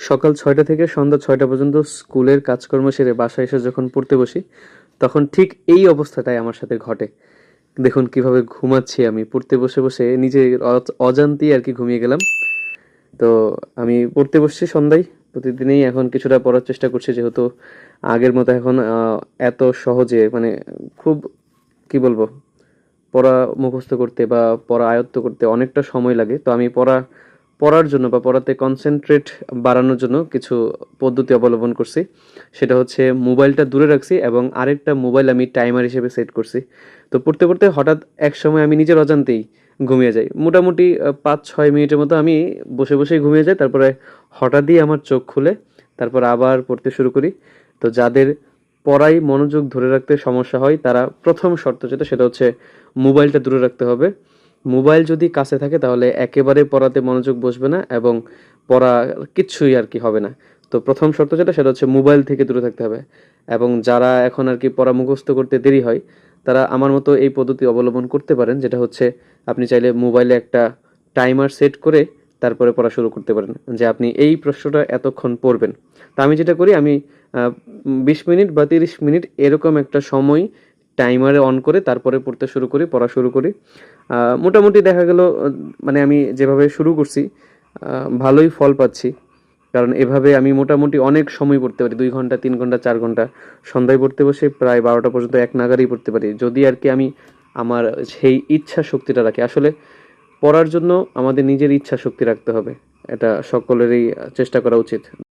সকাল ৬টা থেকে সন্ধ্যা ৬টা পর্যন্ত স্কুলের কাজকর্ম সেরে বাসায় এসে যখন পড়তে বসি, তখন ঠিক এই অবস্থাটাই আমার সাথে ঘটে। দেখুন কিভাবে ঘুমাচ্ছি আমি। পড়তে বসে, বসে নিজে অজান্তেই আরকি ঘুমিয়ে গেলাম। তো আমি পড়তে বসছি সন্ধ্যায়। প্রতিদিনই এখন কিছুটা পড়ার চেষ্টা করছি, যেহেতু আগের মতো এখন এত সহজে মানে খুব কি বলবো? পড়া মুখস্থ করতে বা পড়া আয়ত্ত করতে অনেকটা সময় লাগে। তো আমি পড়ার জন্য বা পড়াতে কনসেনট্রেট বাড়ানোর জন্য কিছু পদ্ধতি অবলম্বন করছি। সেটা হচ্ছে মোবাইলটা দূরে রাখছি এবং আরেকটা মোবাইল আমি টাইমার হিসেবে সেট করছি। তো পড়তে, পড়তে হঠাৎ একসময় আমি নিজের অজান্তেই ঘুমিয়ে যাই। মোটামুটি ৫-৬ মিনিটের মতো আমি বসে, বসেই ঘুমিয়ে যাই। তারপরে হঠাৎই আমার চোখ খুলে তারপর আবার পড়তে শুরু করি। তো যাদের পড়ায় মনোযোগ ধরে রাখতে সমস্যা হয়, তারা ১ম শর্ত যেটা সেটা হচ্ছে মোবাইলটা দূরে রাখতে হবে। মোবাইল যদি কাছে থাকে তাহলে একেবারে পড়াতে মনোযোগ বসবে না এবং পড়া কিচ্ছুই আরকি হবে না। তো ১ম শর্ত যেটা সেটা হচ্ছে মোবাইল থেকে দূরে থাকতে হবে। এবং যারা এখন আরকি পড়া মুখস্থ করতে দেরি হয়, তারা আমার মতো এই পদ্ধতি অবলম্বন করতে পারেন। যেটা হচ্ছে আপনি চাইলে মোবাইলে একটা টাইমার সেট করে তারপরে পড়া শুরু করতে পারেন। যে আপনি এই প্রশ্নটা এতক্ষণ পড়বেন। তো আমি যেটা করি আমি ২০ মিনিট বা ৩০ মিনিট এরকম একটা সময় টাইমারে অন করে তারপরে পড়তে শুরু করি, পড়া শুরু করি। মোটামুটি দেখা গেল মানে আমি যেভাবে শুরু করছি আ ভালোই ফল পাচ্ছি। কারণ এভাবে আমি মোটামুটি অনেক সময় পড়তে পারি। ২ ঘন্টা, ৩ ঘন্টা, ৪ ঘন্টা। সন্ধ্যায় পড়তে বসে প্রায় ১২টা পর্যন্ত এক নাগাড়েই পড়তে পারি। যদি আরকি আমি আমার সেই ইচ্ছা শক্তিটা রাখি। আসলে পড়ার জন্য আমাদের নিজের ইচ্ছা শক্তি রাখতে হবে। এটা সকলেরই চেষ্টা করা উচিত।